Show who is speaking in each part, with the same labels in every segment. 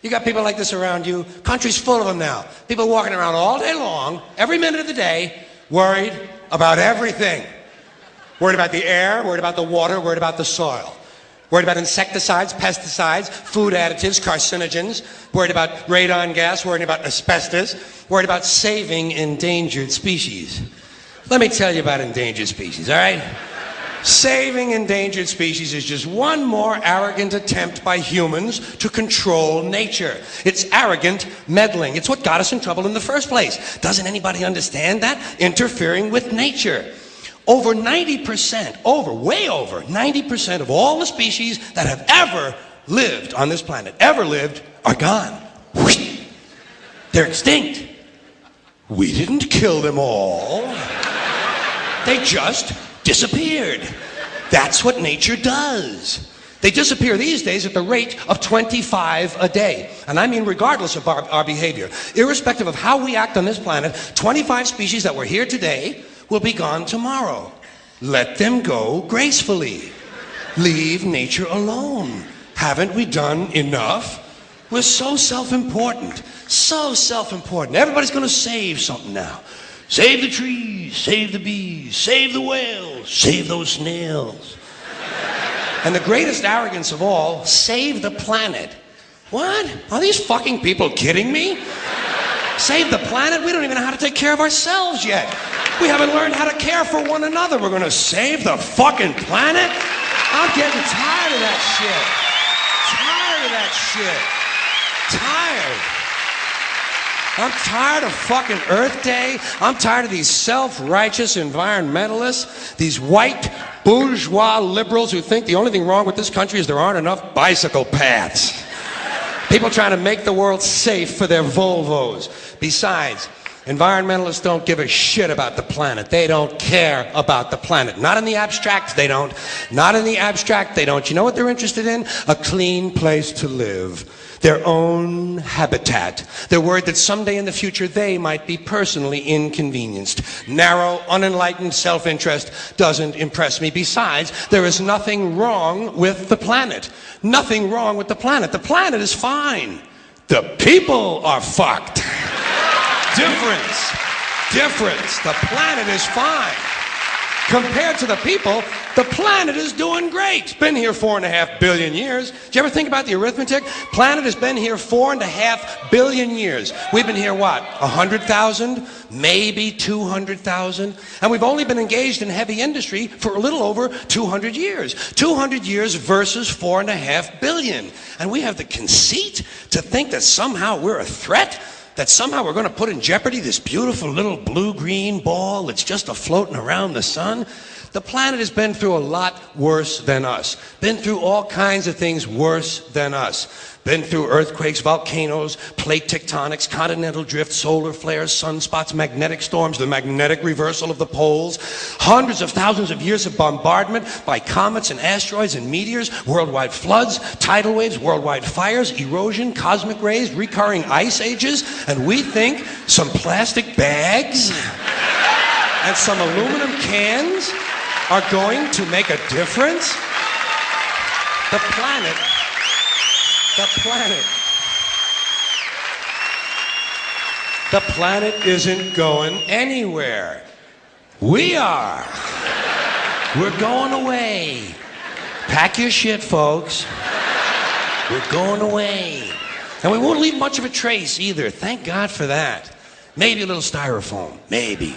Speaker 1: You got people like this around you. Country's full of them now. People walking around all day long, every minute of the day, worried about everything. Worried about the air, worried about the water, worried about the soil. Worried about insecticides, pesticides, food additives, carcinogens. Worried about radon gas, worried about asbestos. Worried about saving endangered species. Let me tell you about endangered species, all right? Saving endangered species is just one more arrogant attempt by humans to control nature. It's arrogant meddling. It's what got us in trouble in the first place. Doesn't anybody understand that? Interfering with nature. Over 90%, way over 90% of all the species that have ever lived on this planet, are gone. They're extinct. We didn't kill them all. They just disappeared. That's what nature does. They disappear these days at the rate of 25 a day. And I mean regardless of our behavior. Irrespective of how we act on this planet, 25 species that were here today will be gone tomorrow. Let them go gracefully. Leave nature alone. Haven't we done enough? We're so self-important. So self-important. Everybody's going to save something now. Save the trees, save the bees, save the whales, save those snails. And the greatest arrogance of all, save the planet. What? Are these fucking people kidding me? Save the planet? We don't even know how to take care of ourselves yet. We haven't learned how to care for one another. We're gonna save the fucking planet? I'm getting tired of that shit. Tired of that shit. Tired. I'm tired of fucking Earth Day. I'm tired of these self-righteous environmentalists, these white bourgeois liberals who think the only thing wrong with this country is there aren't enough bicycle paths. People trying to make the world safe for their Volvos. Besides, environmentalists don't give a shit about the planet. They don't care about the planet. Not in the abstract, they don't. Not in the abstract, they don't. You know what they're interested in? A clean place to live. Their own habitat. They're worried that someday in the future they might be personally inconvenienced. Narrow, unenlightened self-interest doesn't impress me. Besides, there is nothing wrong with the planet. Nothing wrong with the planet. The planet is fine. The people are fucked. Difference. The planet is fine. Compared to the people, the planet is doing great. It's been here 4.5 billion years. Did you ever think about the arithmetic? Planet has been here 4.5 billion years. We've been here, what, 100,000? Maybe 200,000? And we've only been engaged in heavy industry for a little over 200 years. 200 years versus 4.5 billion. And we have the conceit to think that somehow we're a threat? That somehow we're going to put in jeopardy this beautiful little blue-green ball that's just a-floating around the sun? The planet has been through a lot worse than us. Been through all kinds of things worse than us. Been through earthquakes, volcanoes, plate tectonics, continental drift, solar flares, sunspots, magnetic storms, the magnetic reversal of the poles, hundreds of thousands of years of bombardment by comets and asteroids and meteors, worldwide floods, tidal waves, worldwide fires, erosion, cosmic rays, recurring ice ages, and we think some plastic bags and some aluminum cans are going to make a difference? The planet isn't going anywhere. We are. We're going away. Pack your shit, folks. We're going away. And we won't leave much of a trace either. Thank God for that. Maybe a little styrofoam. Maybe.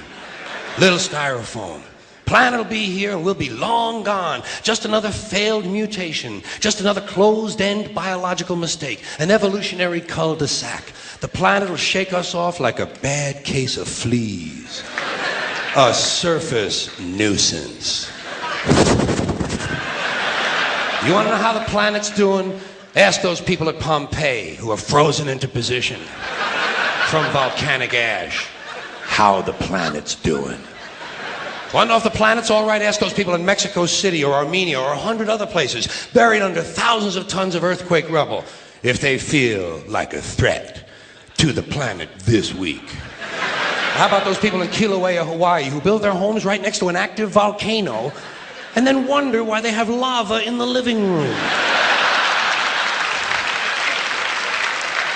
Speaker 1: Little styrofoam. Planet will be here and we'll be long gone. Just another failed mutation. Just another closed-end biological mistake. An evolutionary cul-de-sac. The planet will shake us off like a bad case of fleas. A surface nuisance. You want to know how the planet's doing? Ask those people at Pompeii who are frozen into position from volcanic ash how the planet's doing. Want to know if the planet's all right? Ask those people in Mexico City or Armenia or 100 other places buried under thousands of tons of earthquake rubble if they feel like a threat to the planet this week. How about those people in Kilauea, Hawaii who build their homes right next to an active volcano and then wonder why they have lava in the living room?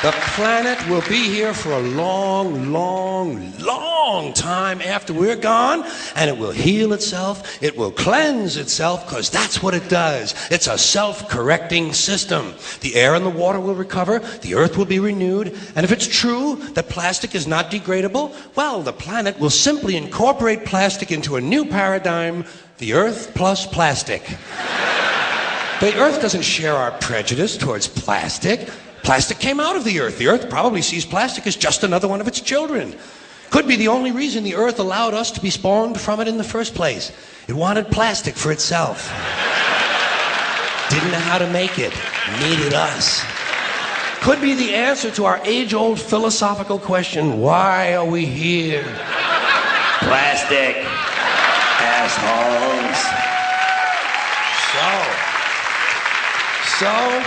Speaker 1: The planet will be here for a long, long, long time after we're gone, and it will heal itself, it will cleanse itself, because that's what it does. It's a self-correcting system. The air and the water will recover, the earth will be renewed, and if it's true that plastic is not degradable, well, the planet will simply incorporate plastic into a new paradigm, the earth plus plastic. The earth doesn't share our prejudice towards plastic. Plastic came out of the earth. The earth probably sees plastic as just another one of its children. Could be the only reason the earth allowed us to be spawned from it in the first place. It wanted plastic for itself. Didn't know how to make it. Needed us. Could be the answer to our age-old philosophical question, why are we here? Plastic. Assholes. So,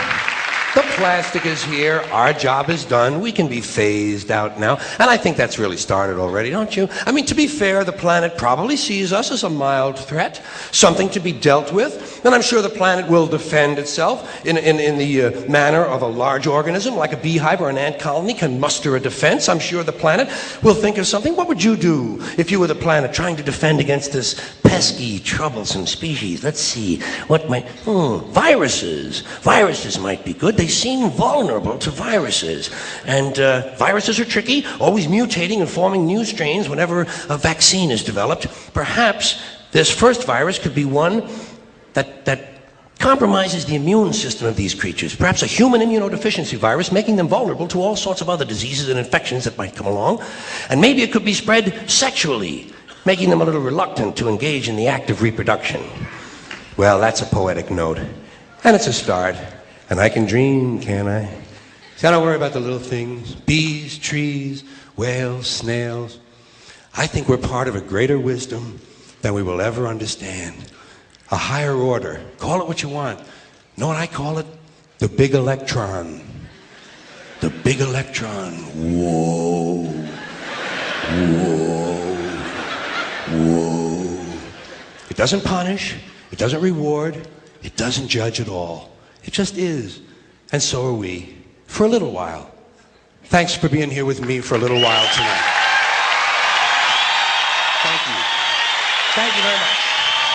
Speaker 1: the plastic is here, our job is done, we can be phased out now, and I think that's really started already, don't you? I mean, to be fair, the planet probably sees us as a mild threat, something to be dealt with, and I'm sure the planet will defend itself in the manner of a large organism, like a beehive or an ant colony can muster a defense. I'm sure the planet will think of something. What would you do if you were the planet trying to defend against this pesky, troublesome species? Let's see, what might, viruses. Viruses might be good. They seem vulnerable to viruses. And viruses are tricky, always mutating and forming new strains whenever a vaccine is developed. Perhaps this first virus could be one that compromises the immune system of these creatures. Perhaps a human immunodeficiency virus, making them vulnerable to all sorts of other diseases and infections that might come along. And maybe it could be spread sexually, making them a little reluctant to engage in the act of reproduction. Well, that's a poetic note. And it's a start. And I can dream, can't I? See, I don't worry about the little things. Bees, trees, whales, snails. I think we're part of a greater wisdom than we will ever understand. A higher order. Call it what you want. Know what I call it? The big electron. The big electron. Whoa. Whoa. Whoa. It doesn't punish. It doesn't reward. It doesn't judge at all. It just is. And so are we. For a little while. Thanks for being here with me for a little while tonight. Thank you. Thank you very much.